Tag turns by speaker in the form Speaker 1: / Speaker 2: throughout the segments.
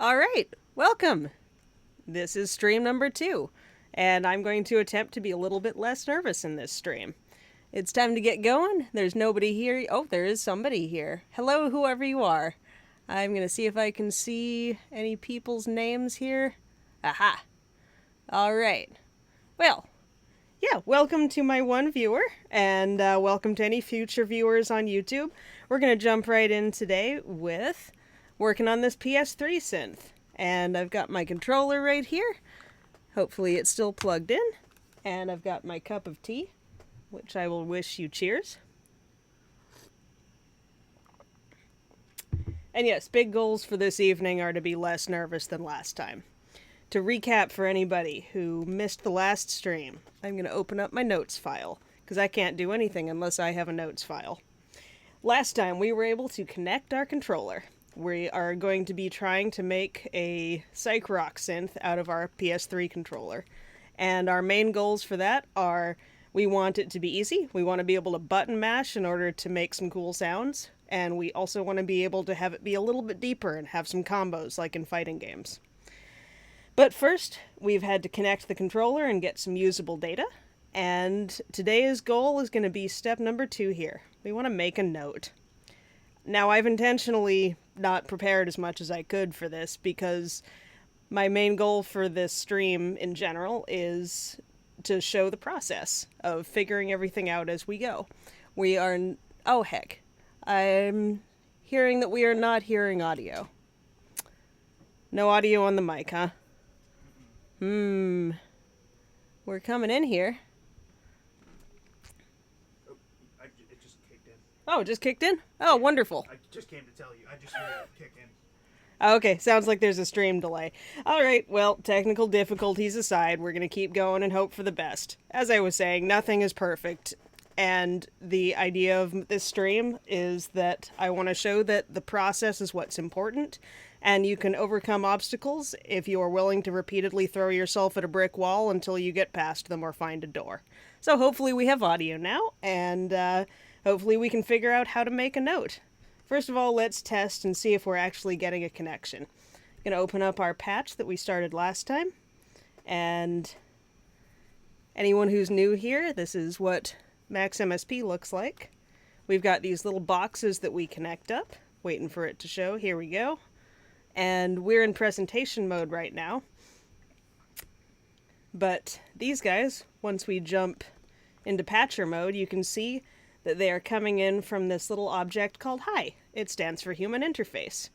Speaker 1: All right, welcome. This is stream number 2, and I'm going to attempt to be a little bit less nervous in this stream. It's time to get going. There's nobody here. Oh, there is somebody here. Hello, whoever you are. I'm going to see if I can see any people's names here. Aha. All right. Well, yeah, welcome to my one viewer, and welcome to any future viewers on YouTube. We're going to jump right in today with working on this PS3 Synth. And I've got my controller right here. Hopefully it's still plugged in. And I've got my cup of tea, which I will wish you cheers. And yes, big goals for this evening are to be less nervous than last time. To recap for anybody who missed the last stream, I'm going to open up my notes file, because I can't do anything unless I have a notes file. Last time we were able to connect our controller. We are going to be trying to make a psych rock synth out of our PS3 controller. And our main goals for that are, we want it to be easy, we want to be able to button mash in order to make some cool sounds, and we also want to be able to have it be a little bit deeper and have some combos like in fighting games. But first, we've had to connect the controller and get some usable data, and today's goal is going to be step number 2 here. We want to make a note. Now, I've intentionally not prepared as much as I could for this because my main goal for this stream in general is to show the process of figuring everything out as we go. We are... Oh, heck. I'm hearing that we are not hearing audio. No audio on the mic, huh? We're coming in here.
Speaker 2: It just kicked in.
Speaker 1: Oh, it just kicked in? Oh, wonderful.
Speaker 2: I just came to tell you. I just heard it kick in.
Speaker 1: Okay, sounds like there's a stream delay. Alright, well, technical difficulties aside, we're gonna keep going and hope for the best. As I was saying, nothing is perfect, and the idea of this stream is that I want to show that the process is what's important, and you can overcome obstacles if you are willing to repeatedly throw yourself at a brick wall until you get past them or find a door. So hopefully we have audio now, and hopefully we can figure out how to make a note. First of all, let's test and see if we're actually getting a connection. I'm going to open up our patch that we started last time. And anyone who's new here, this is what Max MSP looks like. We've got these little boxes that we connect up, waiting for it to show. Here we go. And we're in presentation mode right now. But these guys, once we jump into patcher mode, you can see that they are coming in from this little object called Hi. It stands for Human Interface.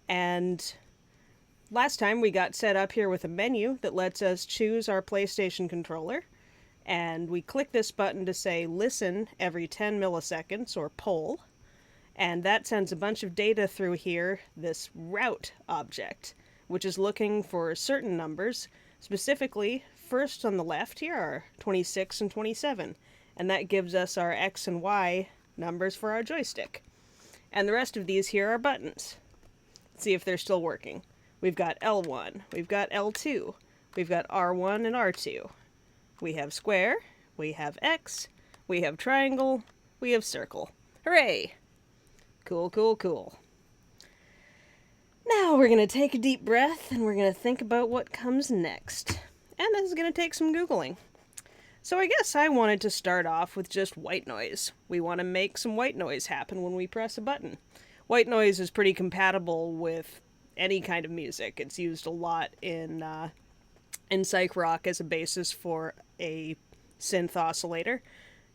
Speaker 1: And last time we got set up here with a menu that lets us choose our PlayStation controller. And we click this button to say listen every 10 milliseconds, or poll. And that sends a bunch of data through here, this route object, which is looking for certain numbers. Specifically, first on the left here are 26 and 27. And that gives us our X and Y numbers for our joystick. And the rest of these here are buttons. Let's see if they're still working. We've got L1, we've got L2, we've got R1 and R2. We have square, we have X, we have triangle, we have circle. Hooray! Cool, cool, cool. Now we're going to take a deep breath and we're going to think about what comes next. And this is going to take some Googling. So I guess I wanted to start off with just white noise. We want to make some white noise happen when we press a button. White noise is pretty compatible with any kind of music. It's used a lot in psych rock as a basis for a synth oscillator.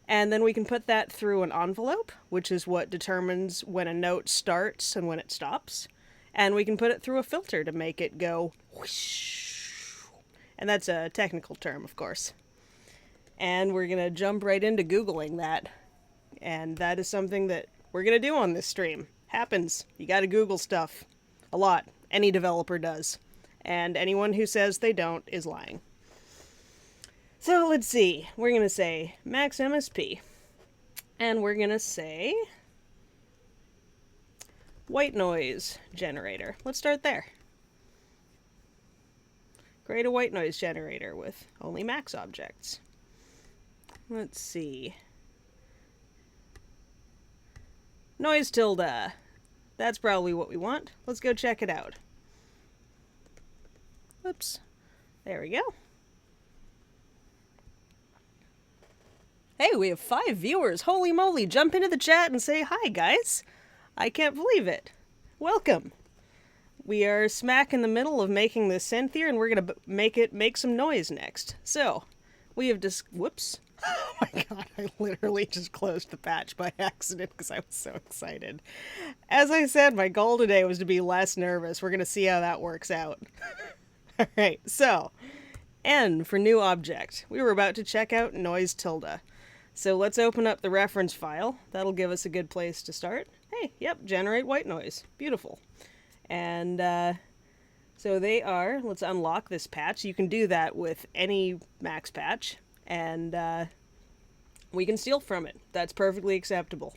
Speaker 1: And then we can put that through an envelope, which is what determines when a note starts and when it stops. And we can put it through a filter to make it go whoosh. And that's a technical term, of course. And we're going to jump right into Googling that. And that is something that we're going to do on this stream. Happens. You got to Google stuff. A lot. Any developer does. And anyone who says they don't is lying. So let's see. We're going to say Max MSP. And we're going to say white noise generator. Let's start there. Create a white noise generator with only Max objects. Let's see. Noise tilde. That's probably what we want. Let's go check it out. Oops. There we go. Hey, we have 5 viewers. Holy moly, jump into the chat and say hi, guys. I can't believe it. Welcome. We are smack in the middle of making this synth here, and we're going to make some noise next. So, we have whoops. Oh my god, I literally just closed the patch by accident because I was so excited. As I said, my goal today was to be less nervous. We're going to see how that works out. Alright, so, N for new object. We were about to check out noise tilde. So let's open up the reference file. That'll give us a good place to start. Hey, yep, generate white noise. Beautiful. And so they are, let's unlock this patch. You can do that with any max patch, and we can steal from it. That's perfectly acceptable.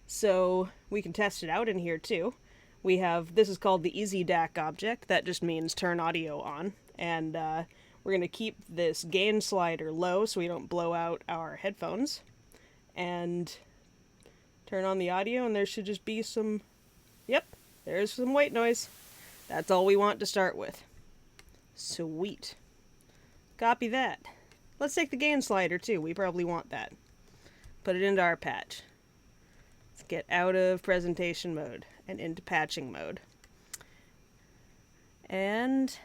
Speaker 1: So we can test it out in here too. We have, this is called the Easy DAC object. That just means turn audio on. And we're going to keep this gain slider low so we don't blow out our headphones. And turn on the audio, and there should just be some, yep, there's some white noise. That's all we want to start with. Sweet. Copy that. Let's take the gain slider too. We probably want that. Put it into our patch. Let's get out of presentation mode and into patching mode. And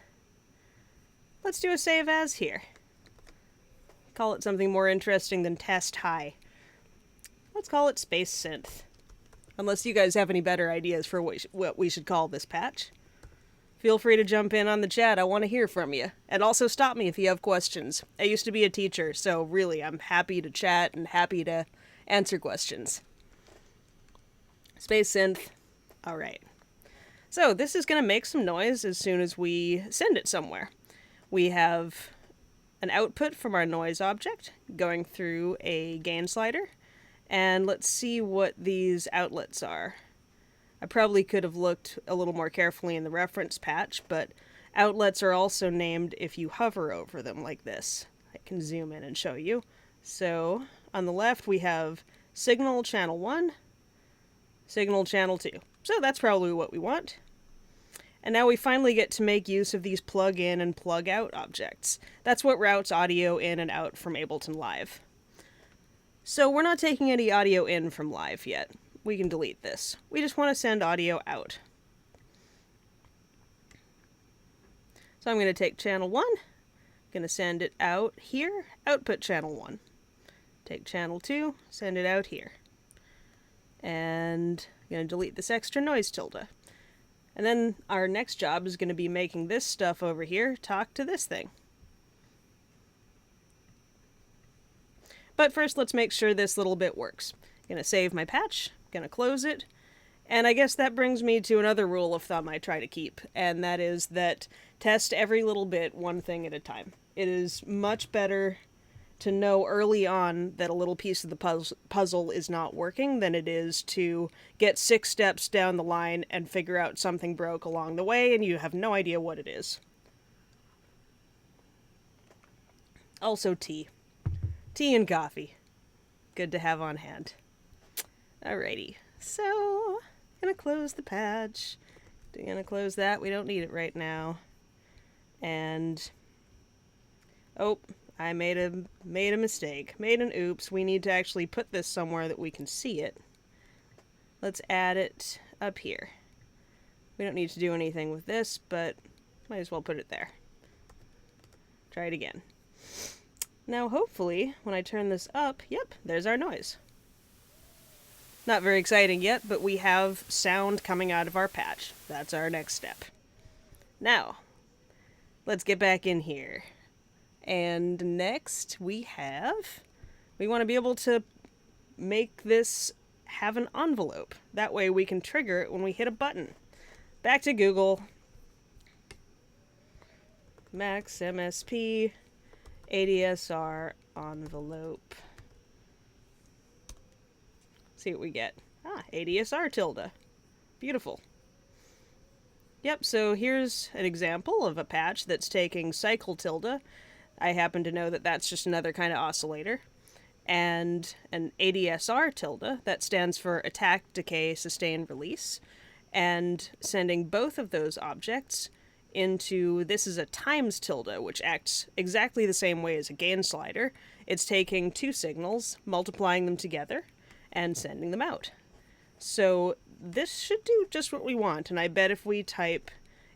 Speaker 1: let's do a save as here. Call it something more interesting than test high. Let's call it Space Synth. Unless you guys have any better ideas for what we should call this patch. Feel free to jump in on the chat. I want to hear from you. And also stop me if you have questions. I used to be a teacher, so really I'm happy to chat and happy to answer questions. Space Synth. Alright. So this is going to make some noise as soon as we send it somewhere. We have an output from our noise object going through a gain slider. And let's see what these outlets are. I probably could have looked a little more carefully in the reference patch, but outlets are also named if you hover over them like this. I can zoom in and show you. So on the left we have signal channel 1, signal channel 2. So that's probably what we want. And now we finally get to make use of these plug in and plug out objects. That's what routes audio in and out from Ableton Live. So we're not taking any audio in from Live yet. We can delete this. We just want to send audio out. So I'm going to take channel 1, going to send it out here, output channel 1. Take channel 2, send it out here. And I'm going to delete this extra noise tilde. And then our next job is going to be making this stuff over here talk to this thing. But first, let's make sure this little bit works. I'm going to save my patch, going to close it, and I guess that brings me to another rule of thumb I try to keep, and that is that test every little bit one thing at a time. It is much better to know early on that a little piece of the puzzle is not working than it is to get 6 steps down the line and figure out something broke along the way and you have no idea what it is. Also tea. Tea and coffee. Good to have on hand. Alrighty, so gonna close the patch. Gonna close that. We don't need it right now. And oh, I made a mistake. Made an oops. We need to actually put this somewhere that we can see it. Let's add it up here. We don't need to do anything with this, but might as well put it there. Try it again. Now hopefully, when I turn this up, yep, there's our noise. Not very exciting yet, but we have sound coming out of our patch. That's our next step. Now, let's get back in here. And next we want to be able to make this have an envelope. That way we can trigger it when we hit a button. Back to Google. Max MSP Adsr Envelope. See what we get. Ah, Adsr tilde. Beautiful. Yep, so here's an example of a patch that's taking cycle tilde. I happen to know that that's just another kind of oscillator. And an Adsr tilde, that stands for attack, decay, sustain, release. And sending both of those objects into, this is a times tilde, which acts exactly the same way as a gain slider. It's taking two signals, multiplying them together, and sending them out. So this should do just what we want, and I bet if we type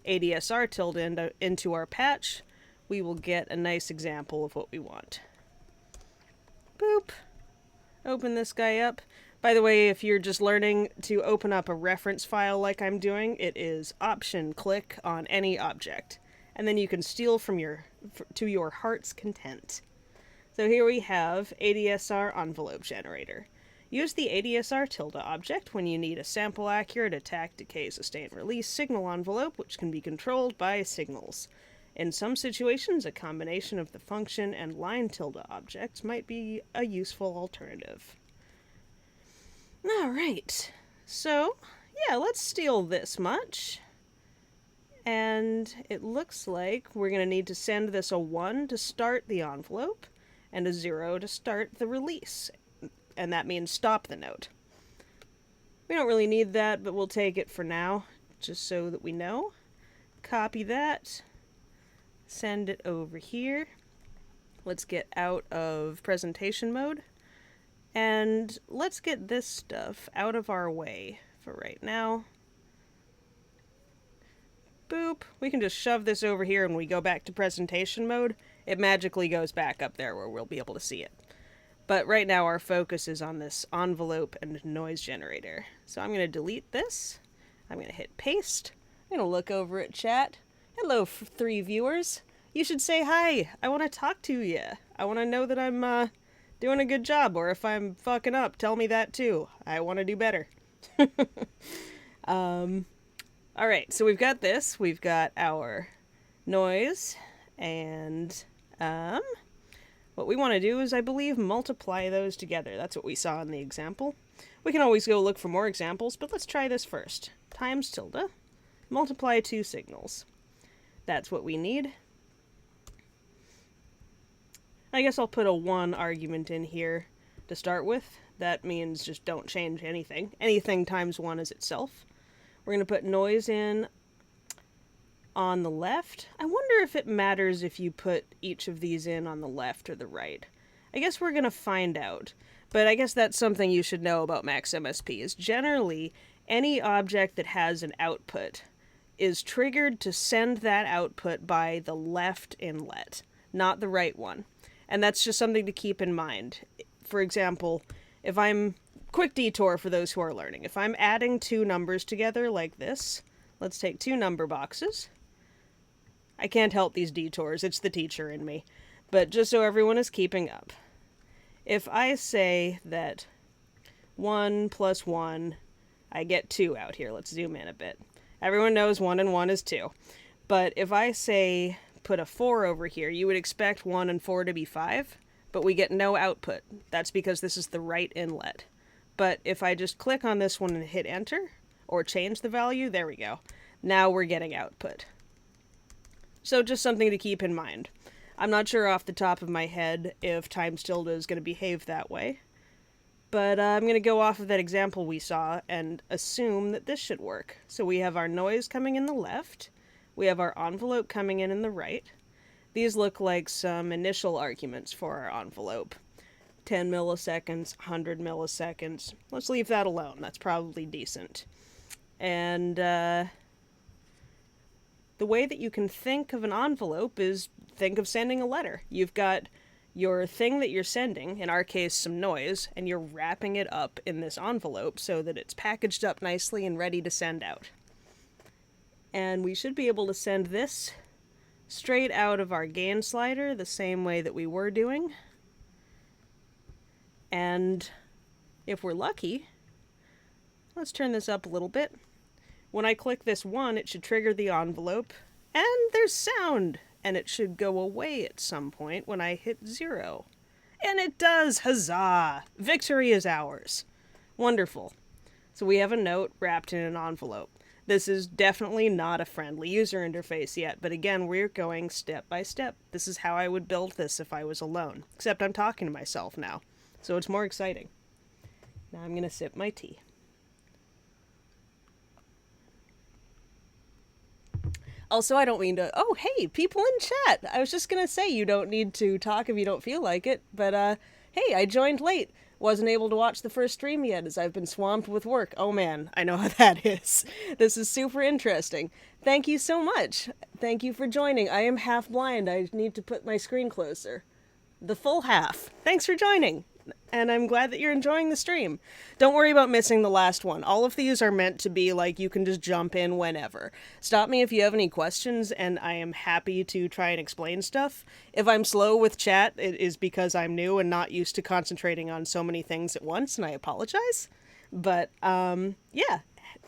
Speaker 1: ADSR tilde into our patch, we will get a nice example of what we want. Boop. Open this guy up. By the way, if you're just learning to open up a reference file like I'm doing, it is Option-click on any object. And then you can steal from to your heart's content. So here we have ADSR Envelope Generator. Use the ADSR tilde object when you need a sample-accurate attack, decay, sustain, release signal envelope, which can be controlled by signals. In some situations, a combination of the function and line tilde objects might be a useful alternative. Alright, so, yeah, let's steal this much. And it looks like we're going to need to send this a 1 to start the envelope, and a 0 to start the release. And that means stop the note. We don't really need that, but we'll take it for now, just so that we know. Copy that. Send it over here. Let's get out of presentation mode. And let's get this stuff out of our way for right now. Boop. We can just shove this over here when we go back to presentation mode. It magically goes back up there where we'll be able to see it. But right now our focus is on this envelope and noise generator. So I'm going to delete this. I'm going to hit paste. I'm going to look over at chat. Hello, 3 viewers. You should say hi. I want to talk to you. I want to know that I'm doing a good job, or if I'm fucking up, tell me that too. I want to do better. Alright, so we've got this. We've got our noise, and what we want to do is, I believe, multiply those together. That's what we saw in the example. We can always go look for more examples, but let's try this first. Times tilde, multiply 2 signals. That's what we need. I guess I'll put a 1 argument in here to start with. That means just don't change anything. Anything times 1 is itself. We're going to put noise in on the left. I wonder if it matters if you put each of these in on the left or the right. I guess we're going to find out. But I guess that's something you should know about Max MSP, is generally any object that has an output is triggered to send that output by the left inlet, not the right one. And that's just something to keep in mind. For example, if I'm... Quick detour for those who are learning. If I'm adding 2 numbers together like this, let's take 2 number boxes. I can't help these detours, it's the teacher in me. But just so everyone is keeping up. If I say that 1 plus 1, I get 2 out here. Let's zoom in a bit. Everyone knows 1 and 1 is 2. But if I say put a 4 over here, you would expect 1 and 4 to be 5, but we get no output. That's because this is the right inlet. But if I just click on this one and hit enter, or change the value, there we go. Now we're getting output. So just something to keep in mind. I'm not sure off the top of my head if times tilde is going to behave that way. But I'm going to go off of that example we saw and assume that this should work. So we have our noise coming in the left. We have our envelope coming in the right. These look like some initial arguments for our envelope. 10 milliseconds, 100 milliseconds. Let's leave that alone. That's probably decent. And the way that you can think of an envelope is think of sending a letter. You've got your thing that you're sending, in our case some noise, and you're wrapping it up in this envelope so that it's packaged up nicely and ready to send out. And we should be able to send this straight out of our gain slider the same way that we were doing. And if we're lucky, let's turn this up a little bit. When I click this 1, it should trigger the envelope, and there's sound, and it should go away at some point when I hit 0. And it does! Huzzah! Victory is ours. Wonderful. So we have a note wrapped in an envelope. This is definitely not a friendly user interface yet, but again, we're going step by step. This is how I would build this if I was alone. Except I'm talking to myself now. So it's more exciting. Now I'm going to sip my tea. Also, I don't mean to... Oh, hey, people in chat! I was just gonna say you don't need to talk if you don't feel like it, but, hey, I joined late. Wasn't able to watch the first stream yet as I've been swamped with work. Oh man, I know how that is. This is super interesting. Thank you so much. Thank you for joining. I am half blind. I need to put my screen closer. The full half. Thanks for joining. And I'm glad that you're enjoying the stream. Don't worry about missing the last one. All of these are meant to be like you can just jump in whenever. Stop me if you have any questions, and I am happy to try and explain stuff. If I'm slow with chat, it is because I'm new and not used to concentrating on so many things at once, and I apologize. But, yeah.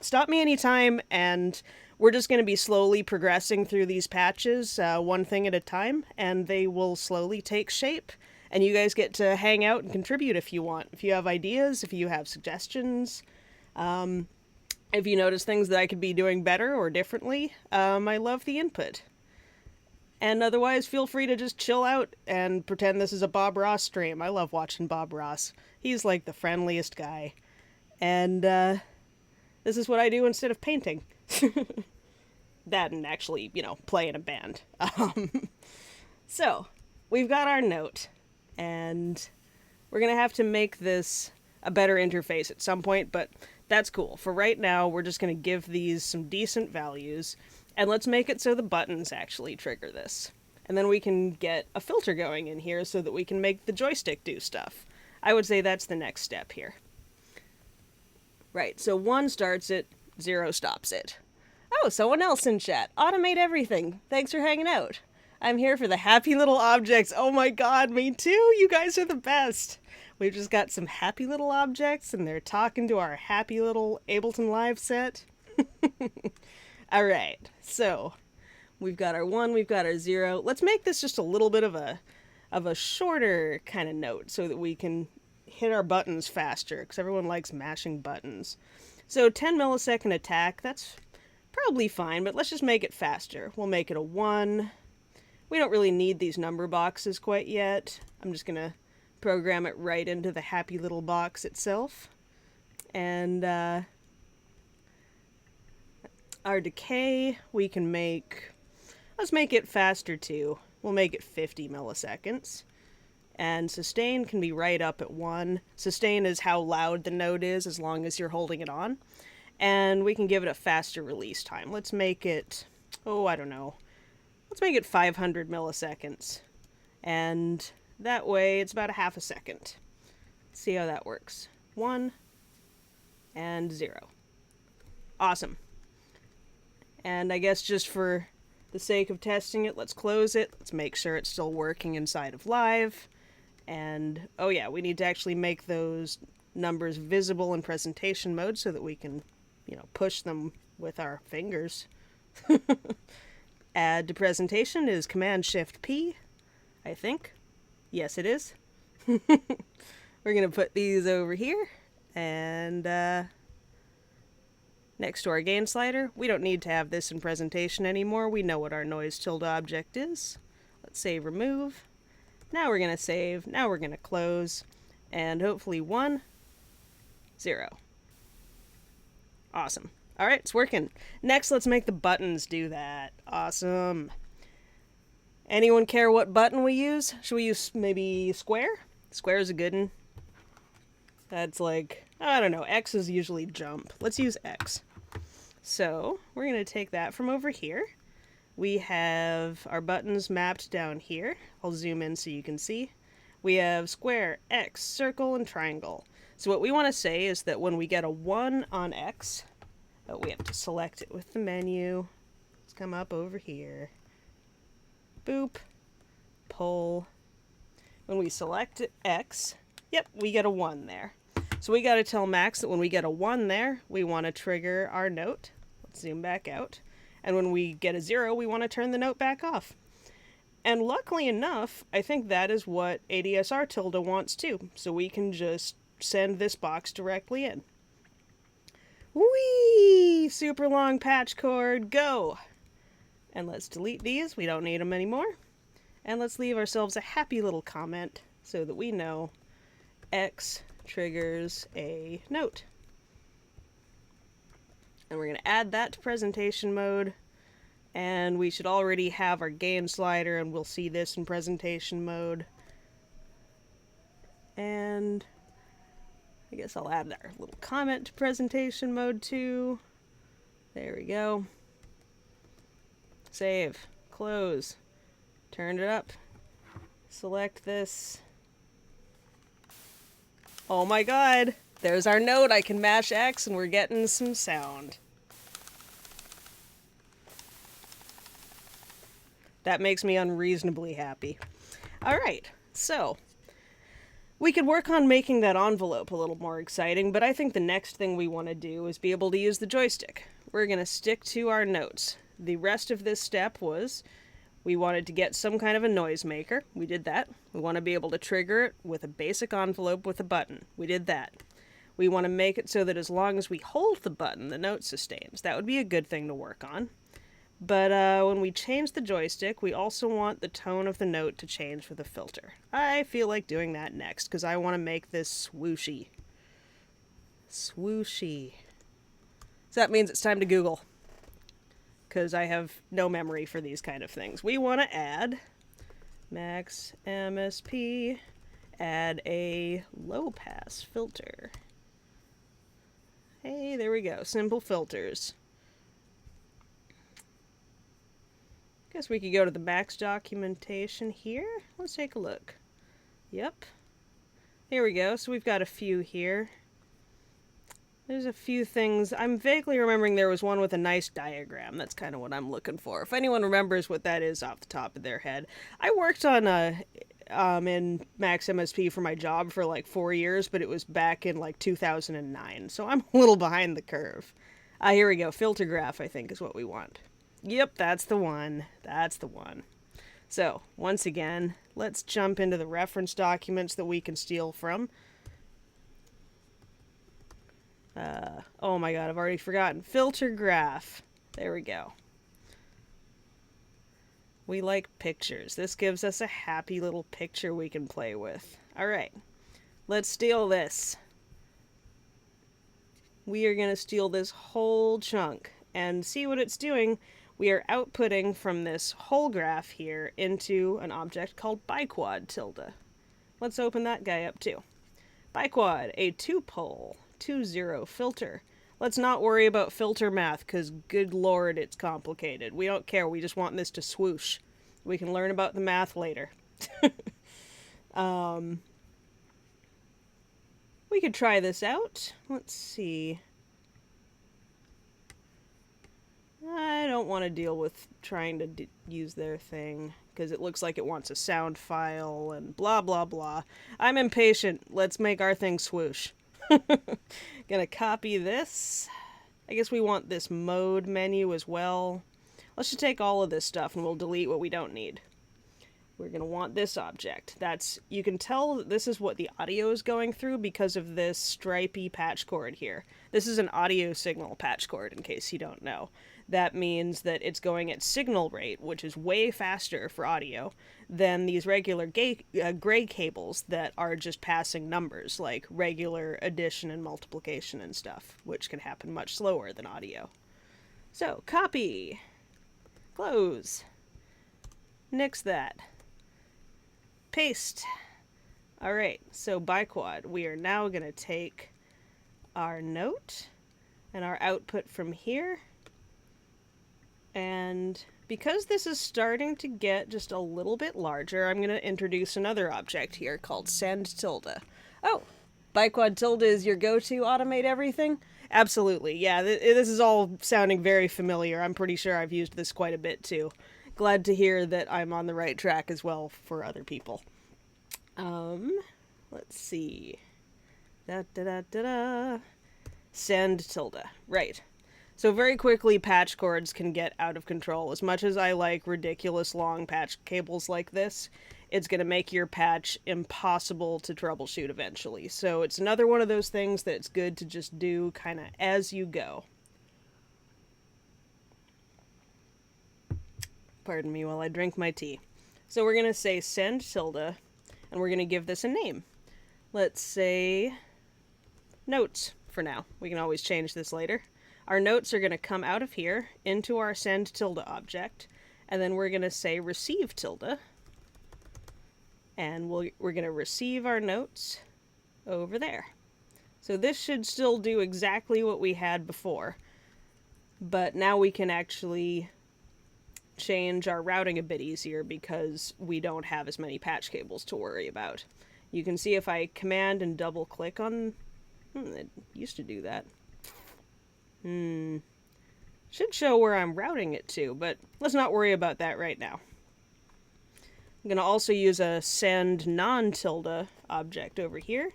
Speaker 1: Stop me anytime, and we're just going to be slowly progressing through these patches, one thing at a time, and they will slowly take shape. And you guys get to hang out and contribute if you want. If you have ideas, if you have suggestions, if you notice things that I could be doing better or differently, I love the input. And otherwise, feel free to just chill out and pretend this is a Bob Ross stream. I love watching Bob Ross. He's like the friendliest guy. And this is what I do instead of painting. That and actually, play in a band. So, we've got our note. And we're going to have to make this a better interface at some point, but that's cool. For right now, we're just going to give these some decent values, and let's make it so the buttons actually trigger this. And then we can get a filter going in here so that we can make the joystick do stuff. I would say that's the next step here. Right, so 1 starts it, 0 stops it. Oh, someone else in chat. Automate everything. Thanks for hanging out. I'm here for the happy little objects. Oh my god, me too! You guys are the best! We've just got some happy little objects, and they're talking to our happy little Ableton Live set. Alright, so we've got our 1, we've got our 0. Let's make this just a little bit of a shorter kind of note so that we can hit our buttons faster, because everyone likes mashing buttons. So 10 millisecond attack, that's probably fine, but let's just make it faster. We'll make it a 1. We don't really need these number boxes quite yet. I'm just going to program it right into the happy little box itself. And our decay, we can make... Let's make it faster too. We'll make it 50 milliseconds. And sustain can be right up at 1. Sustain is how loud the note is as long as you're holding it on. And we can give it a faster release time. Let's make it... Oh, I don't know. Let's make it 500 milliseconds. And that way, it's about a half a second. Let's see how that works. 1 and 0. Awesome. And I guess just for the sake of testing it, let's close it. Let's make sure it's still working inside of Live. And, oh yeah, we need to actually make those numbers visible in presentation mode so that we can, push them with our fingers. Add to presentation is Command-Shift-P, I think. Yes, it is. We're going to put these over here, and next to our gain slider. We don't need to have this in presentation anymore. We know what our noise tilde object is. Let's say remove. Now we're going to save. Now we're going to close. And hopefully 1, 0. Awesome. All right, it's working. Next, let's make the buttons do that. Awesome. Anyone care what button we use? Should we use maybe square? Square is a good one. That's like, I don't know, X is usually jump. Let's use X. So, we're going to take that from over here. We have our buttons mapped down here. I'll zoom in so you can see. We have square, X, circle, and triangle. So what we want to say is that when we get a 1 on X... Oh, we have to select it with the menu. Let's come up over here. Boop. Pull. When we select X, yep, we get a 1 there. So we got to tell Max that when we get a 1 there, we want to trigger our note. Let's zoom back out. And when we get a 0, we want to turn the note back off. And luckily enough, I think that is what ADSR tilde wants too. So we can just send this box directly in. Whee! Super long patch cord, go! And let's delete these, we don't need them anymore. And let's leave ourselves a happy little comment so that we know X triggers a note. And we're going to add that to presentation mode. And we should already have our gain slider, and we'll see this in presentation mode. And I guess I'll add our little comment to presentation mode too. There we go. Save. Close. Turn it up. Select this. Oh my god! There's our note. I can mash X and we're getting some sound. That makes me unreasonably happy. Alright, so we could work on making that envelope a little more exciting, but I think the next thing we want to do is be able to use the joystick. We're going to stick to our notes. The rest of this step was we wanted to get some kind of a noisemaker. We did that. We want to be able to trigger it with a basic envelope with a button. We did that. We want to make it so that as long as we hold the button, the note sustains. That would be a good thing to work on. But when we change the joystick, we also want the tone of the note to change with a filter. I feel like doing that next, because I want to make this swooshy. Swooshy. So that means it's time to Google, because I have no memory for these kind of things. We want to add max MSP, add a low pass filter. Hey, there we go. Simple filters. Guess we could go to the max documentation here. Let's take a look. Yep. Here we go. So we've got a few here. There's a few things. I'm vaguely remembering there was one with a nice diagram. That's kind of what I'm looking for. If anyone remembers what that is off the top of their head. I worked on in Max MSP for my job for like 4 years, but it was back in like 2009. So I'm a little behind the curve. Here we go. Filter graph, I think, is what we want. Yep, that's the one. That's the one. So, once again, let's jump into the reference documents that we can steal from. Oh my god, I've already forgotten. Filter graph. There we go. We like pictures. This gives us a happy little picture we can play with. Alright, let's steal this. We are going to steal this whole chunk and see what it's doing. We are outputting from this whole graph here into an object called biquad tilde. Let's open that guy up too. Biquad, a 2-pole, 2-0 filter. Let's not worry about filter math, because good lord, it's complicated. We don't care, we just want this to swoosh. We can learn about the math later. We could try this out. Let's see. I don't want to deal with trying to use their thing, because it looks like it wants a sound file and blah blah blah. I'm impatient. Let's make our thing swoosh. Gonna copy this. I guess we want this mode menu as well. Let's just take all of this stuff and we'll delete what we don't need. We're gonna want this object. You can tell that this is what the audio is going through because of this stripy patch cord here. This is an audio signal patch cord, in case you don't know. That means that it's going at signal rate, which is way faster for audio than these regular gray cables that are just passing numbers, like regular addition and multiplication and stuff, which can happen much slower than audio. So, copy, close, nix that, paste. Alright, so biquad, we are now going to take our note and our output from here. And because this is starting to get just a little bit larger, I'm going to introduce another object here called send tilde. Oh, biquad tilde is your go-to automate everything? Absolutely, yeah, this is all sounding very familiar. I'm pretty sure I've used this quite a bit too. Glad to hear that I'm on the right track as well for other people. Let's see. Send tilde. Right. So very quickly, patch cords can get out of control. As much as I like ridiculous long patch cables like this, it's going to make your patch impossible to troubleshoot eventually. So it's another one of those things that it's good to just do kind of as you go. Pardon me while I drink my tea. So we're going to say send tilde, and we're going to give this a name. Let's say notes for now. We can always change this later. Our notes are going to come out of here into our send tilde object, and then we're going to say receive tilde, and we're going to receive our notes over there. So this should still do exactly what we had before, but now we can actually change our routing a bit easier because we don't have as many patch cables to worry about. You can see if I command and double click on... it used to do that. Should show where I'm routing it to, but let's not worry about that right now. I'm going to also use a send non-tilde object over here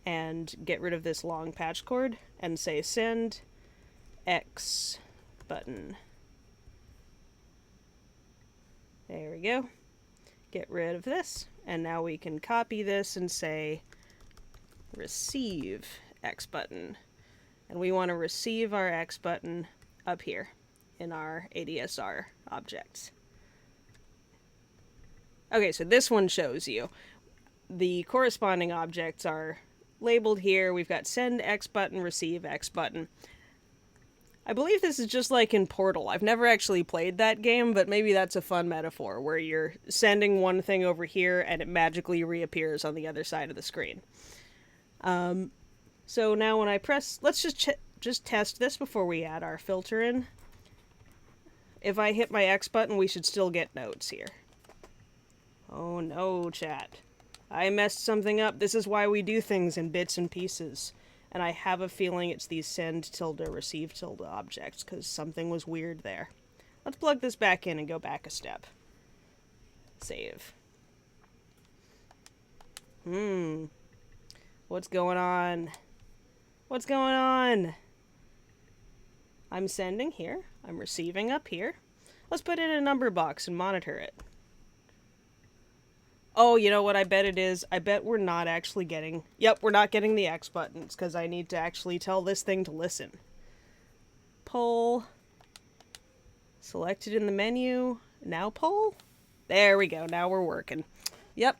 Speaker 1: and get rid of this long patch cord and say send X button. There we go. Get rid of this, and now we can copy this and say receive X button. And we want to receive our X button up here in our ADSR objects. Okay, so this one shows you. The corresponding objects are labeled here. We've got send X button, receive X button. I believe this is just like in Portal. I've never actually played that game, but maybe that's a fun metaphor where you're sending one thing over here and it magically reappears on the other side of the screen. So now when I press, let's just test this before we add our filter in. If I hit my X button, we should still get notes here. Oh no, chat. I messed something up. This is why we do things in bits and pieces. And I have a feeling it's these send tilde, receive tilde objects, because something was weird there. Let's plug this back in and go back a step. Save. What's going on? What's going on? I'm sending here. I'm receiving up here. Let's put in a number box and monitor it. Oh, you know what I bet it is? I bet we're not actually getting... Yep, we're not getting the X buttons, because I need to actually tell this thing to listen. Poll. Selected in the menu. Now poll? There we go, now we're working. Yep.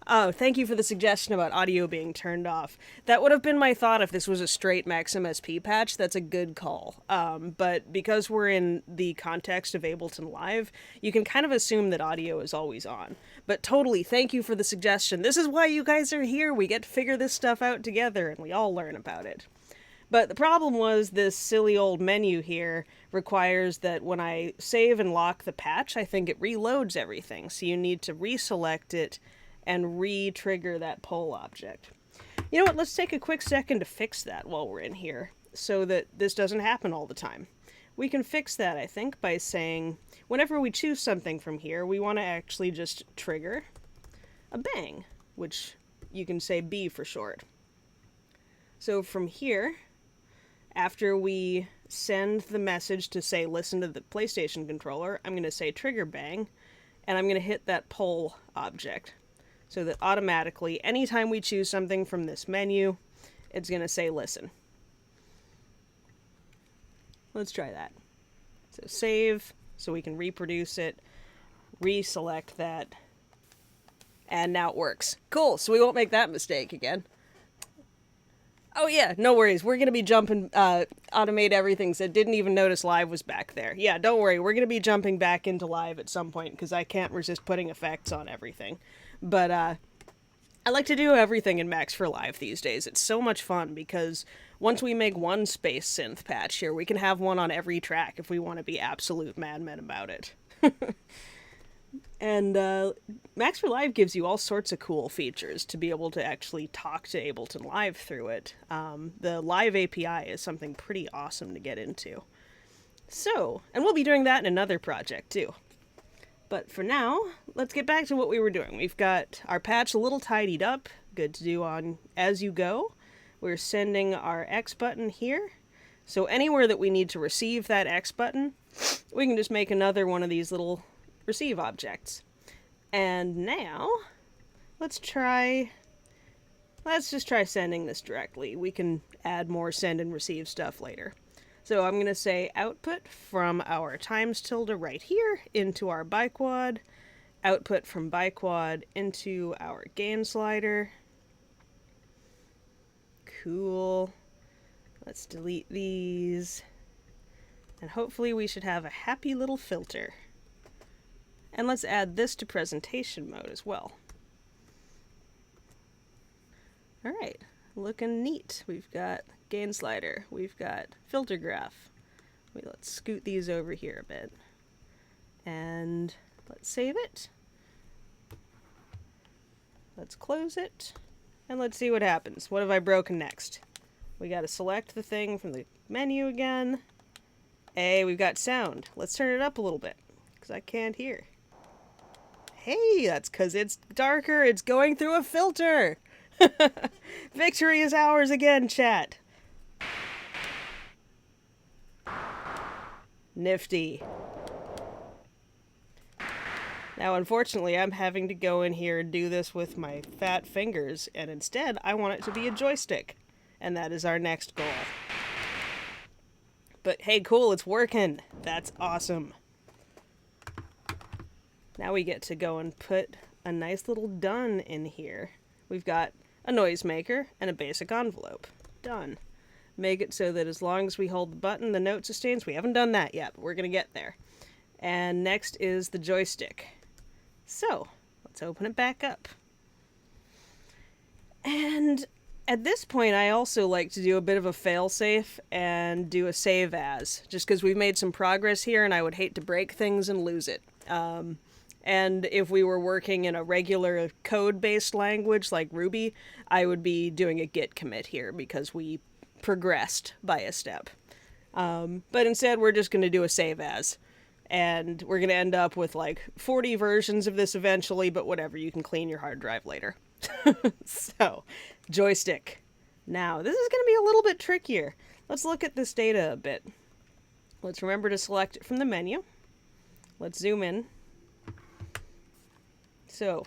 Speaker 1: Oh, thank you for the suggestion about audio being turned off. That would have been my thought if this was a straight Maxim SP patch. That's a good call. But because we're in the context of Ableton Live, you can kind of assume that audio is always on. But totally, thank you for the suggestion. This is why you guys are here. We get to figure this stuff out together, and we all learn about it. But the problem was this silly old menu here requires that when I save and lock the patch, I think it reloads everything. So you need to reselect it and re-trigger that poll object. You know what, let's take a quick second to fix that while we're in here, so that this doesn't happen all the time. We can fix that, I think, by saying, whenever we choose something from here, we want to actually just trigger a bang, which you can say B for short. So from here, after we send the message to say listen to the PlayStation controller, I'm going to say trigger bang, and I'm going to hit that poll object. So that automatically, anytime we choose something from this menu, it's going to say listen. Let's try that. So save, so we can reproduce it, reselect that, and now it works. Cool, so we won't make that mistake again. Oh yeah, no worries. We're going to be jumping, automate everything, so didn't even notice live was back there. Yeah, don't worry. We're going to be jumping back into live at some point, because I can't resist putting effects on everything. But I like to do everything in Max for Live these days. It's so much fun, because once we make one space synth patch here, we can have one on every track if we want to be absolute madmen about it. And Max for Live gives you all sorts of cool features to be able to actually talk to Ableton Live through it. The Live API is something pretty awesome to get into. So, and we'll be doing that in another project too. But for now, let's get back to what we were doing. We've got our patch a little tidied up, good to do on as you go. We're sending our X button here. So anywhere that we need to receive that X button, we can just make another one of these little receive objects. And now, let's just try sending this directly. We can add more send and receive stuff later. So I'm going to say output from our times tilde right here into our biquad, output from biquad into our gain slider. Cool. Let's delete these. And hopefully we should have a happy little filter. And let's add this to presentation mode as well. Alright, looking neat. We've got gain slider, we've got filter graph. Let's scoot these over here a bit. And let's save it. Let's close it. And let's see what happens. What have I broken next? We gotta select the thing from the menu again. Hey, we've got sound. Let's turn it up a little bit, because I can't hear. Hey, that's because it's darker. It's going through a filter. Victory is ours again, chat. Nifty. Now, unfortunately, I'm having to go in here and do this with my fat fingers, and instead, I want it to be a joystick. And that is our next goal. But hey, cool, it's working. That's awesome. Now we get to go and put a nice little done in here. We've got a noisemaker and a basic envelope. Done. Make it so that as long as we hold the button, the note sustains. We haven't done that yet, but we're going to get there. And next is the joystick. So, let's open it back up. And at this point, I also like to do a bit of a fail-safe and do a save as, just because we've made some progress here and I would hate to break things and lose it. And if we were working in a regular code-based language like Ruby, I would be doing a git commit here because we progressed by a step. But instead, we're just going to do a save as. And we're going to end up with like 40 versions of this eventually, but whatever, you can clean your hard drive later. So, joystick. Now, this is going to be a little bit trickier. Let's look at this data a bit. Let's remember to select it from the menu. Let's zoom in. So,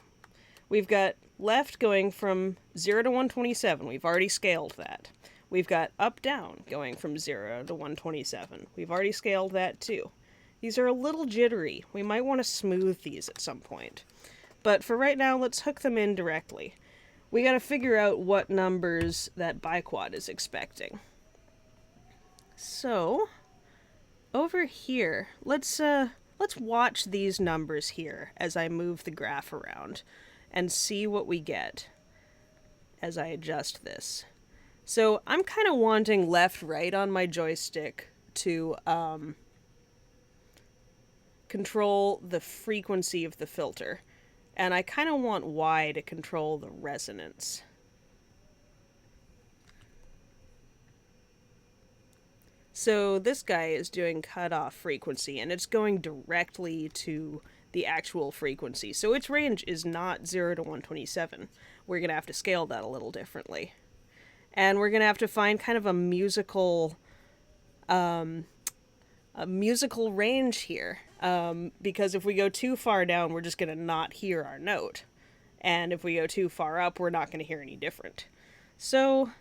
Speaker 1: we've got left going from 0 to 127. We've already scaled that. We've got up-down going from 0 to 127. We've already scaled that too. These are a little jittery. We might want to smooth these at some point. But for right now, let's hook them in directly. We got to figure out what numbers that biquad is expecting. So, over here, let's watch these numbers here as I move the graph around and see what we get as I adjust this. So I'm kind of wanting left-right on my joystick to control the frequency of the filter. And I kind of want Y to control the resonance. So this guy is doing cutoff frequency, and it's going directly to the actual frequency. So its range is not 0 to 127. We're going to have to scale that a little differently. And we're going to have to find kind of a musical range here. Because if we go too far down, we're just going to not hear our note. And if we go too far up, we're not going to hear any different. So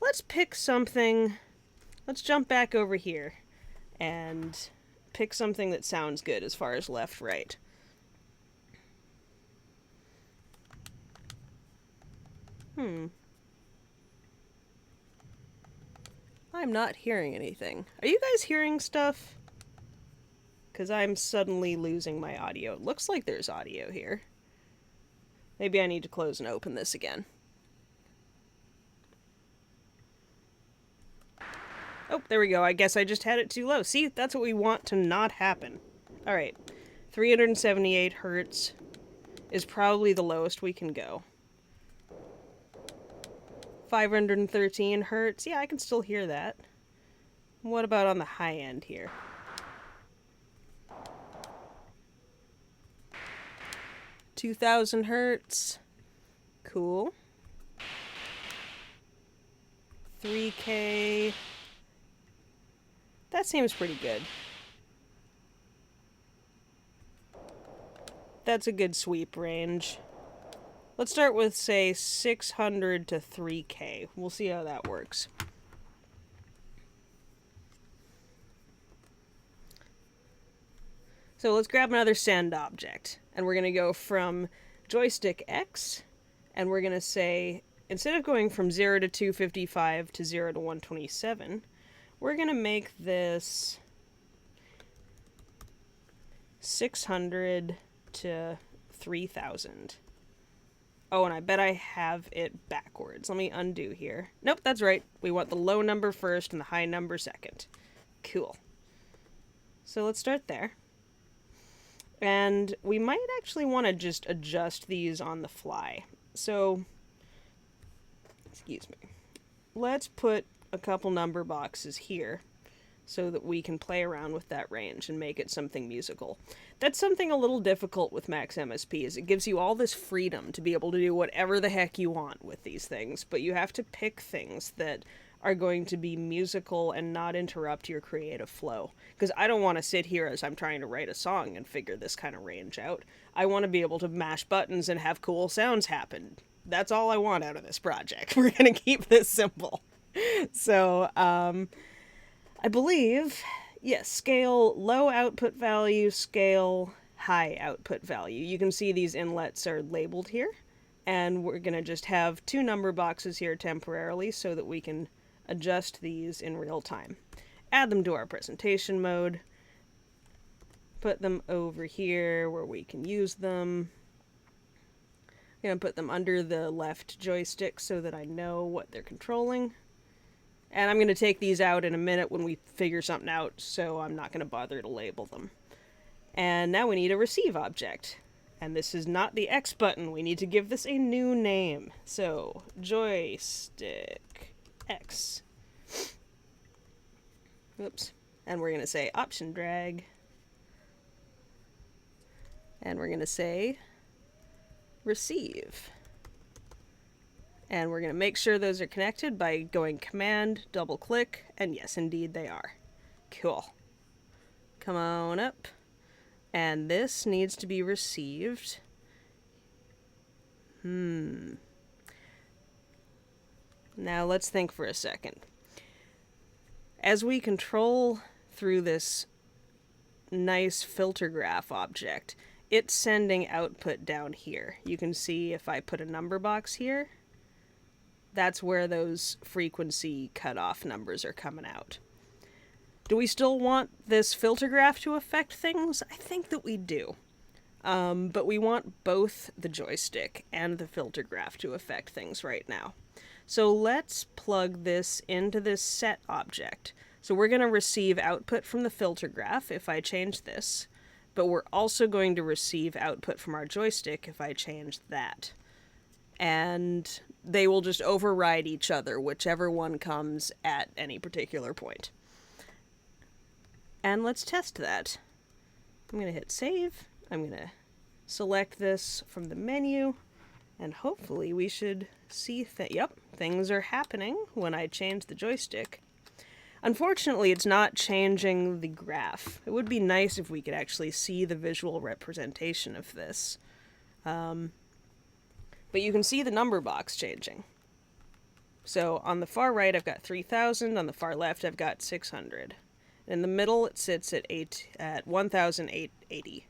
Speaker 1: let's pick something. Let's jump back over here and pick something that sounds good as far as left-right. I'm not hearing anything. Are you guys hearing stuff? Because I'm suddenly losing my audio. It looks like there's audio here. Maybe I need to close and open this again. Oh, there we go. I guess I just had it too low. See, that's what we want to not happen. Alright. 378 hertz is probably the lowest we can go. 513 hertz. Yeah, I can still hear that. What about on the high end here? 2000 hertz. Cool. 3K. That seems pretty good. That's a good sweep range. Let's start with, say, 600 to 3K. We'll see how that works. So let's grab another send object. And we're going to go from joystick X, and we're going to say instead of going from 0 to 255 to 0 to 127, we're going to make this 600 to 3000. Oh, and I bet I have it backwards. Let me undo here. Nope, that's right. We want the low number first and the high number second. Cool. So let's start there. And we might actually want to just adjust these on the fly. So, excuse me. Let's put a couple number boxes here so that we can play around with that range and make it something musical. That's something a little difficult with Max MSP, is it gives you all this freedom to be able to do whatever the heck you want with these things, but you have to pick things that are going to be musical and not interrupt your creative flow. Because I don't want to sit here as I'm trying to write a song and figure this kind of range out. I want to be able to mash buttons and have cool sounds happen. That's all I want out of this project. We're going to keep this simple. So, I believe, yes, scale low output value, scale high output value. You can see these inlets are labeled here, and we're going to just have two number boxes here temporarily so that we can adjust these in real time. Add them to our presentation mode, put them over here where we can use them. I'm going to put them under the left joystick so that I know what they're controlling. And I'm going to take these out in a minute when we figure something out, so I'm not going to bother to label them. And now we need a receive object. And this is not the X button. We need to give this a new name. So, Joystick X. Oops. And we're going to say option drag. And we're going to say receive. And we're going to make sure those are connected by going command, double click, and yes, indeed they are. Cool. Come on up. And this needs to be received. Now let's think for a second. As we control through this nice filter graph object, it's sending output down here. You can see if I put a number box here, that's where those frequency cutoff numbers are coming out. Do we still want this filter graph to affect things? I think that we do. But we want both the joystick and the filter graph to affect things right now. So let's plug this into this set object. So we're going to receive output from the filter graph if I change this, but we're also going to receive output from our joystick if I change that. And they will just override each other, whichever one comes at any particular point. And let's test that. I'm going to hit save. I'm going to select this from the menu, and hopefully we should see yep, things are happening when I change the joystick. Unfortunately, it's not changing the graph. It would be nice if we could actually see the visual representation of this. But you can see the number box changing. So on the far right, I've got 3000. On the far left, I've got 600. In the middle, it sits at 1880.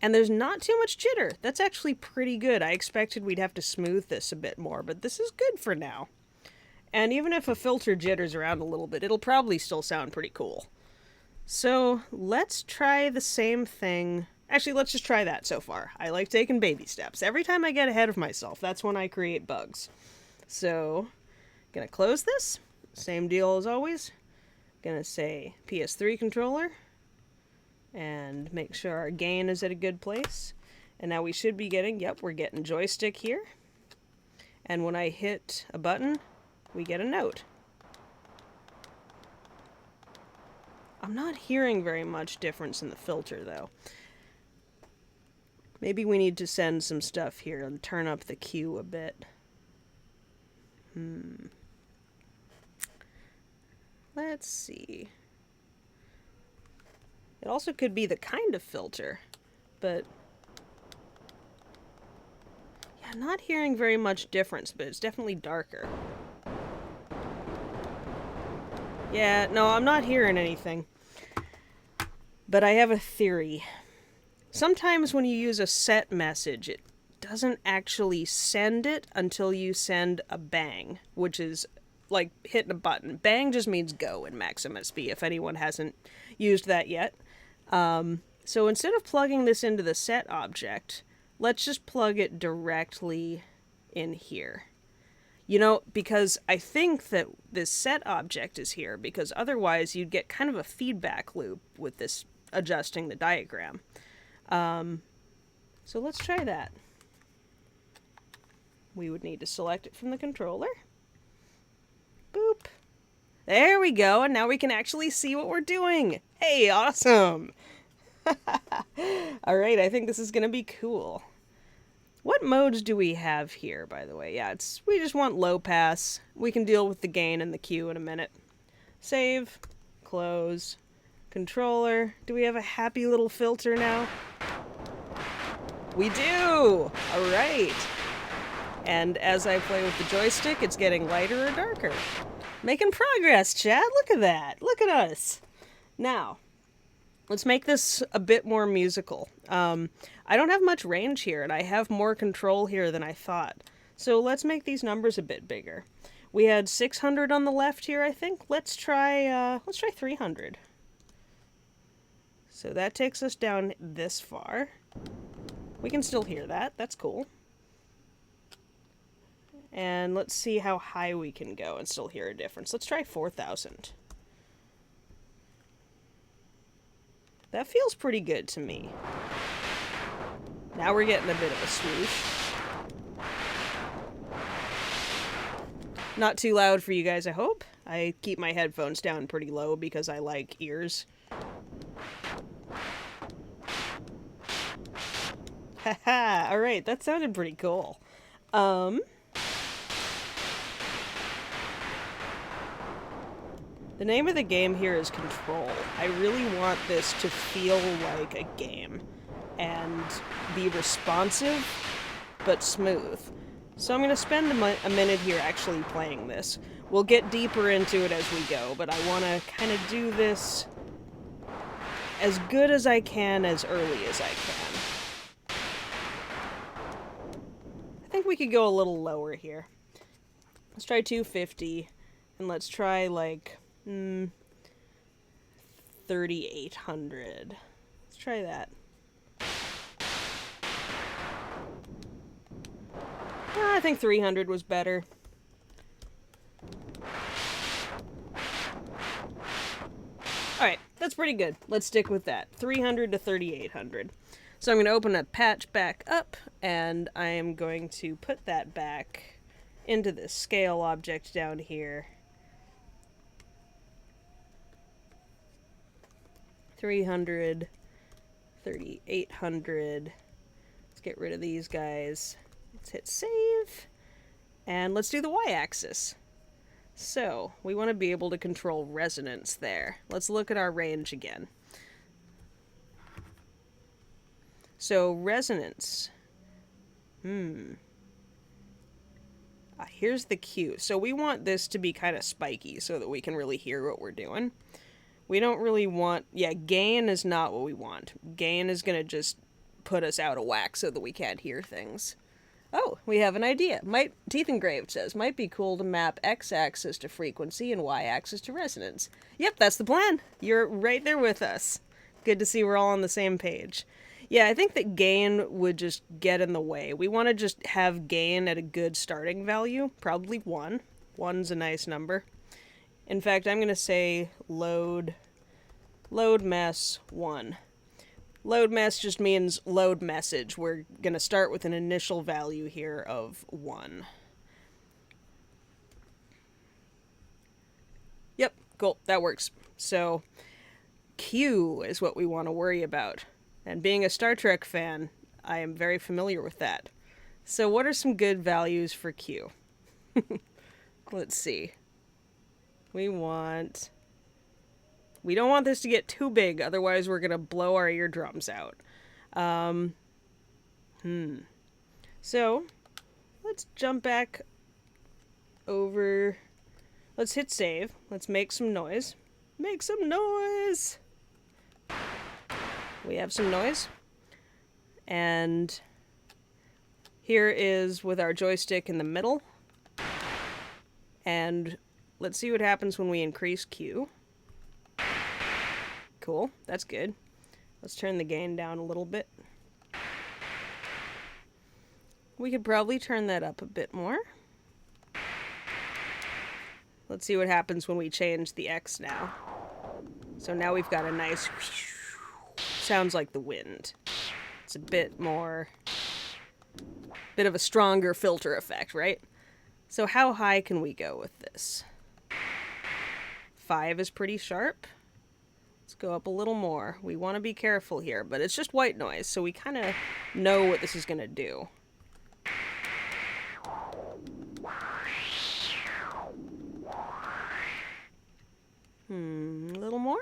Speaker 1: And there's not too much jitter. That's actually pretty good. I expected we'd have to smooth this a bit more, but this is good for now. And even if a filter jitters around a little bit, it'll probably still sound pretty cool. So let's try the same thing. Actually, let's just try that so far. I like taking baby steps. Every time I get ahead of myself, that's when I create bugs. So, gonna close this. Same deal as always. Gonna say PS3 controller. And make sure our gain is at a good place. And now we should be getting, yep, we're getting joystick here. And when I hit a button, we get a note. I'm not hearing very much difference in the filter, though. Maybe we need to send some stuff here and turn up the Q a bit. Let's see. It also could be the kind of filter, but yeah, not hearing very much difference, but it's definitely darker. Yeah, no, I'm not hearing anything. But I have a theory. Sometimes when you use a set message, it doesn't actually send it until you send a bang, which is like hitting a button. Bang just means go in Maximus B, if anyone hasn't used that yet. So instead of plugging this into the set object, let's just plug it directly in here. You know, because I think that this set object is here, because otherwise you'd get kind of a feedback loop with this adjusting the diagram. So let's try that. We would need to select it from the controller. Boop. There we go, and now we can actually see what we're doing. Hey, awesome! Alright, I think this is gonna be cool. What modes do we have here, by the way? Yeah, we just want low pass. We can deal with the gain and the Q in a minute. Save, close, controller. Do we have a happy little filter now? We do! Alright. And as I play with the joystick, it's getting lighter or darker. Making progress, Chad. Look at that. Look at us. Now, let's make this a bit more musical. I don't have much range here, and I have more control here than I thought. So let's make these numbers a bit bigger. We had 600 on the left here, I think. Let's try 300. So that takes us down this far. We can still hear that. That's cool. And let's see how high we can go and still hear a difference. Let's try 4,000. That feels pretty good to me. Now we're getting a bit of a swoosh. Not too loud for you guys, I hope. I keep my headphones down pretty low because I like ears. Haha, alright, that sounded pretty cool. The name of the game here is Control. I really want this to feel like a game and be responsive but smooth. So I'm going to spend a minute here actually playing this. We'll get deeper into it as we go, but I want to kind of do this as good as I can as early as I can. I think we could go a little lower here. Let's try 250, and let's try like 3,800. Let's try that. I think 300 was better. Alright, that's pretty good. Let's stick with that. 300 to 3,800. So I'm going to open a patch back up, and I am going to put that back into this scale object down here. 300, 3,800. Let's get rid of these guys. Let's hit save. And let's do the y-axis. So, we want to be able to control resonance there. Let's look at our range again. So, resonance. Here's the cue. So we want this to be kind of spiky so that we can really hear what we're doing. We don't really want... Yeah, gain is not what we want. Gain is going to just put us out of whack so that we can't hear things. Oh, we have an idea. Teeth Engraved says, might be cool to map x-axis to frequency and y-axis to resonance. Yep, that's the plan. You're right there with us. Good to see we're all on the same page. Yeah, I think that gain would just get in the way. We want to just have gain at a good starting value, probably 1. 1's a nice number. In fact, I'm going to say load mess 1. Load mess just means load message. We're going to start with an initial value here of 1. Yep, cool, that works. So, Q is what we want to worry about. And being a Star Trek fan, I am very familiar with that. So what are some good values for Q? Let's see. We don't want this to get too big, otherwise we're going to blow our eardrums out. So, let's jump back over. Let's hit save. Let's make some noise. Make some noise! We have some noise. And Here is with our joystick in the middle. And let's see what happens when we increase Q. Cool, that's good. Let's turn the gain down a little bit. We could probably turn that up a bit more. Let's see what happens when we change the X now. So now we've got a nice... sounds like the wind. It's a bit more... bit of a stronger filter effect, right? So how high can we go with this? 5 is pretty sharp. Let's go up a little more. We want to be careful here, but it's just white noise, so we kind of know what this is going to do. A little more?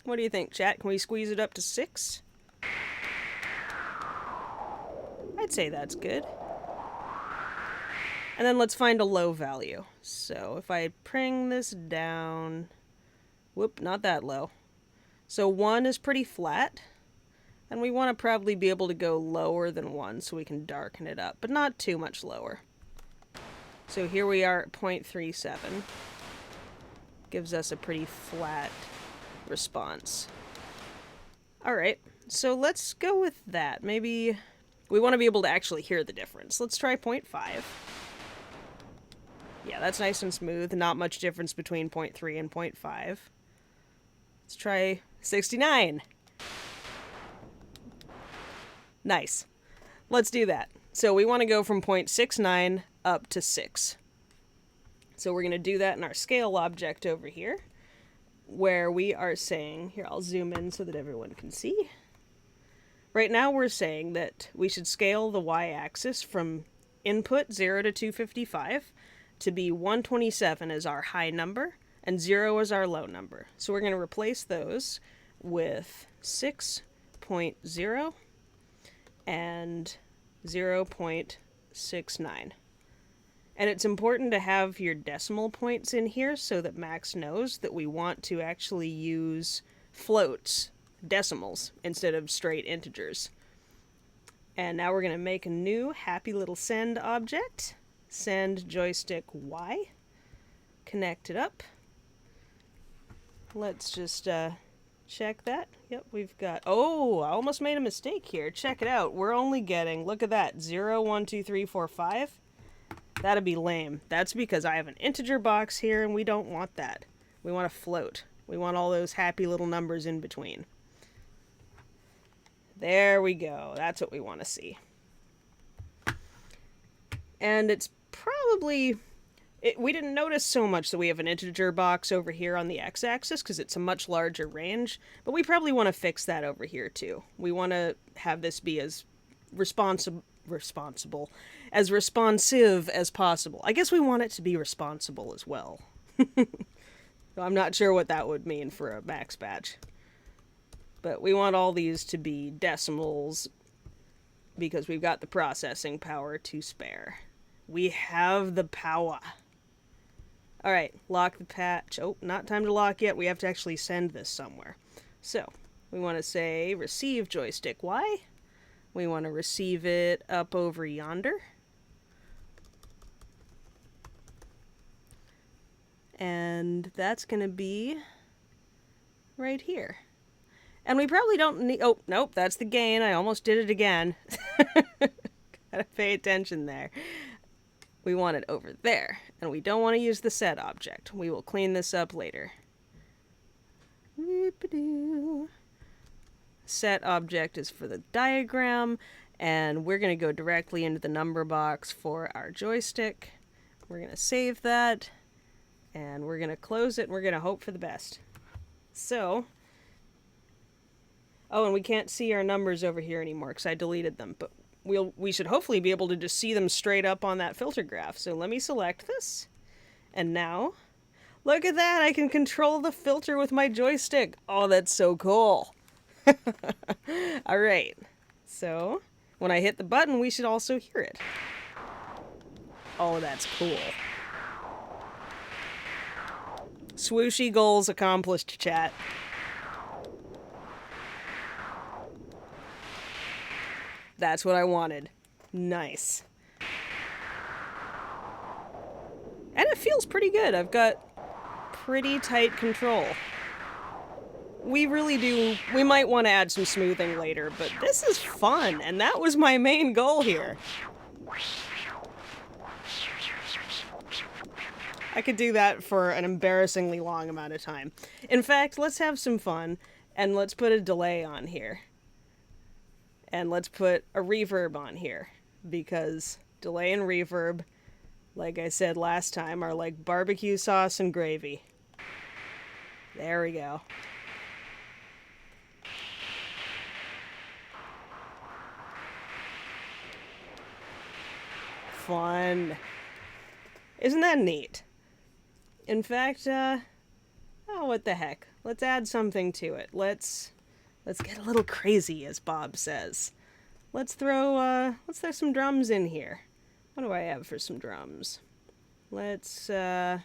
Speaker 1: What do you think, chat? Can we squeeze it up to 6? I'd say that's good. And then let's find a low value. So if I bring this down... whoop, not that low. So 1 is pretty flat. And we want to probably be able to go lower than 1 so we can darken it up, but not too much lower. So here we are at 0.37. Gives us a pretty flat response. Alright, so let's go with that. Maybe we want to be able to actually hear the difference. Let's try 0.5. Yeah, that's nice and smooth. Not much difference between 0.3 and 0.5. Let's try 69. Nice. Let's do that. So we want to go from 0.69 up to 6. So we're going to do that in our scale object over here, where we are saying, here I'll zoom in so that everyone can see. Right now we're saying that we should scale the y-axis from input 0 to 255 to be 127 as our high number and 0 as our low number. So we're going to replace those with 6.0 and 0.69. And it's important to have your decimal points in here so that Max knows that we want to actually use floats, decimals, instead of straight integers. And now we're going to make a new happy little send object. Send joystick Y. Connect it up. Let's just check that. Yep, we've got... oh, I almost made a mistake here. Check it out. We're only getting, look at that, 0, 1, 2, 3, 4, 5. That'd be lame. That's because I have an integer box here and we don't want that. We want a float. We want all those happy little numbers in between. There we go. That's what we want to see. And it's probably... we didn't notice so much that we have an integer box over here on the x-axis because it's a much larger range, but we probably want to fix that over here too. We want to have this be as responsive as possible. I guess we want it to be responsible as well. I'm not sure what that would mean for a max batch. But we want all these to be decimals because we've got the processing power to spare. We have the power. Alright, lock the patch. Oh, not time to lock yet. We have to actually send this somewhere. So, we want to say receive joystick Y. We want to receive it up over yonder. And that's going to be right here. And we probably don't need... oh, nope, that's the gain. I almost did it again. Gotta pay attention there. We want it over there. And we don't want to use the set object. We will clean this up later. Set object is for the diagram, and we're going to go directly into the number box for our joystick. We're going to save that, and we're going to close it, and we're going to hope for the best. So, oh, and we can't see our numbers over here anymore because I deleted them, but we should hopefully be able to just see them straight up on that filter graph. So let me select this, and now, look at that, I can control the filter with my joystick. Oh, that's so cool. Alright, so when I hit the button, we should also hear it. Oh, that's cool. Swooshy goals accomplished, chat. That's what I wanted. Nice. feels pretty good. I've got pretty tight control. We really do. We might want to add some smoothing later, but this is fun, and that was my main goal here. I could do that for an embarrassingly long amount of time. In fact, let's have some fun, and let's put a delay on here. And let's put a reverb on here, because delay and reverb, like I said last time, are like barbecue sauce and gravy. There we go. Fun. Isn't that neat? In fact, oh, what the heck. Let's add something to it. Let's get a little crazy, as Bob says. Let's throw some drums in here. What do I have for some drums? Let's, too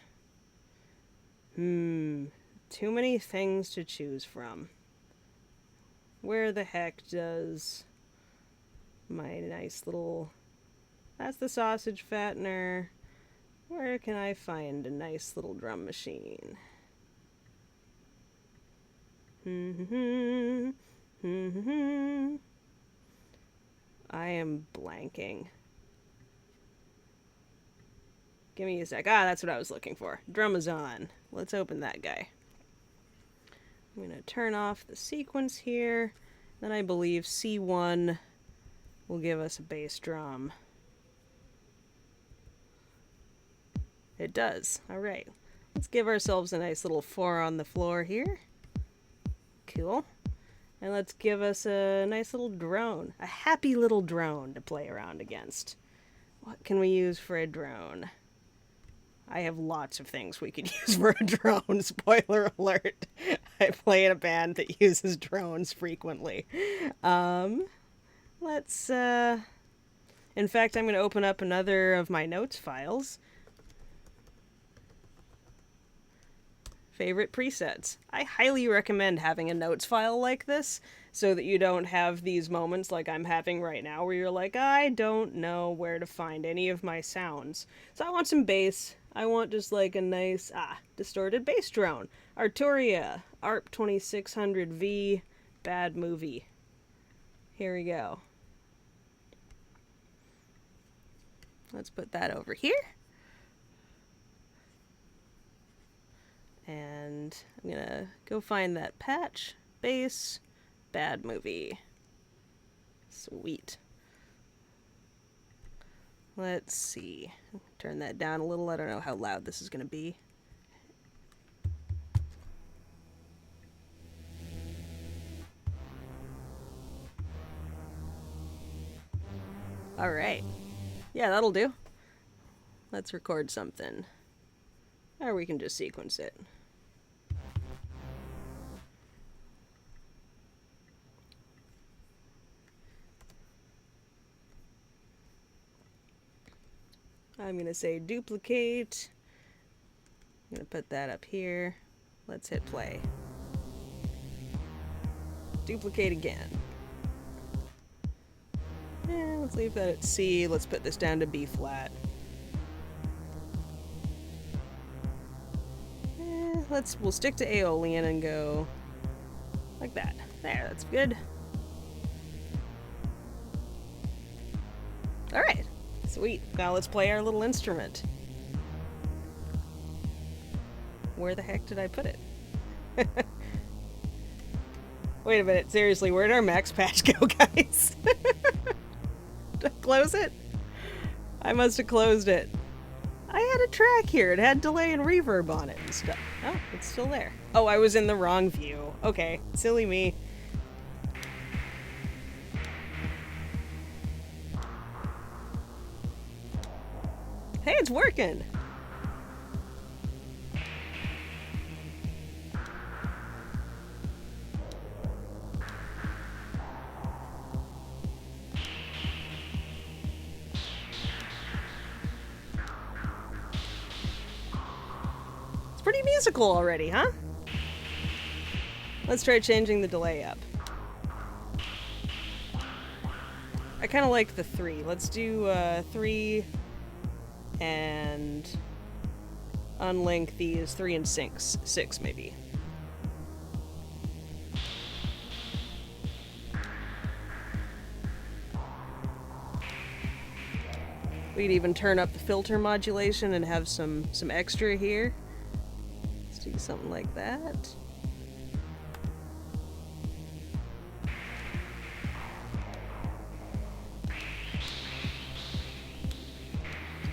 Speaker 1: many things to choose from. Where the heck does my nice little... That's the sausage fattener. Where can I find a nice little drum machine? I am blanking. Give me a sec. Ah, that's what I was looking for. Drum is on. Let's open that guy. I'm going to turn off the sequence here. Then I believe C1 will give us a bass drum. It does. Alright. Let's give ourselves a nice little 4 on the floor here. Cool. And let's give us a nice little drone. A happy little drone to play around against. What can we use for a drone? I have lots of things we could use for a drone. Spoiler alert. I play in a band that uses drones frequently. Let's, in fact, I'm going to open up another of my notes files. Favorite presets. I highly recommend having a notes file like this so that you don't have these moments like I'm having right now where you're like, I don't know where to find any of my sounds. So I want some bass. I want just like a nice, distorted bass drone. Arturia, ARP 2600V, bad movie. Here we go. Let's put that over here. And I'm gonna go find that patch, bass, bad movie. Sweet. Let's see. Turn that down a little. I don't know how loud this is gonna be. Alright. Yeah, that'll do. Let's record something. Or we can just sequence it. I'm going to say duplicate. I'm going to put that up here. Let's hit play. Duplicate again. Let's leave that at C. Let's put this down to B flat. We'll stick to Aeolian and go like that. There, that's good. Alright. Sweet. Now let's play our little instrument. Where the heck did I put it? Wait a minute, seriously, where'd our max patch go, guys? Did I close it? I must have closed it. I had a track here. It had delay and reverb on it and stuff. Oh, it's still there. Oh, I was in the wrong view. Okay, silly me. Hey, it's working! It's pretty musical already, huh? Let's try changing the delay up. I kind of like the 3. Let's do 3 and unlink these 3 and 6 maybe. We could even turn up the filter modulation and have some extra here. Let's do something like that.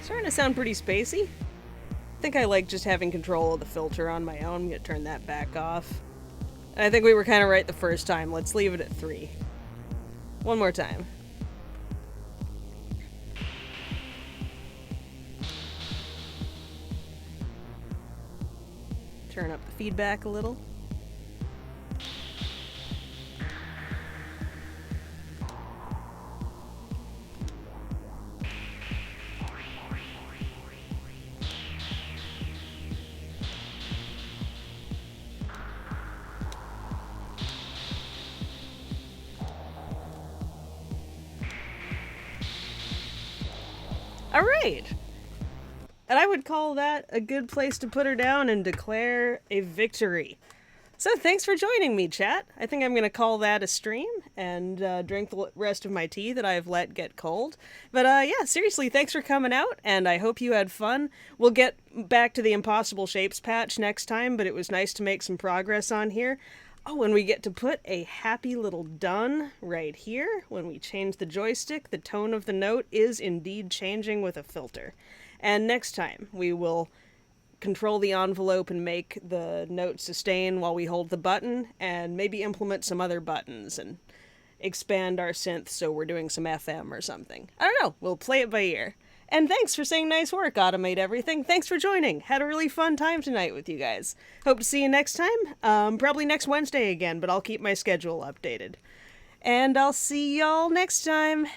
Speaker 1: Starting to sound pretty spacey. I think I like just having control of the filter on my own. I'm gonna turn that back off. And I think we were kind of right the first time. Let's leave it at 3. One more time. Turn up the feedback a little. All right. And I would call that a good place to put her down and declare a victory. So thanks for joining me, chat. I think I'm going to call that a stream and drink the rest of my tea that I've let get cold. But yeah, seriously, thanks for coming out, and I hope you had fun. We'll get back to the Impossible Shapes patch next time, but it was nice to make some progress on here. Oh, and we get to put a happy little done right here. When we change the joystick, the tone of the note is indeed changing with a filter. And next time, we will control the envelope and make the note sustain while we hold the button, and maybe implement some other buttons and expand our synth so we're doing some FM or something. I don't know. We'll play it by ear. And thanks for saying nice work, Automate Everything. Thanks for joining. Had a really fun time tonight with you guys. Hope to see you next time. Probably next Wednesday again, but I'll keep my schedule updated. And I'll see y'all next time.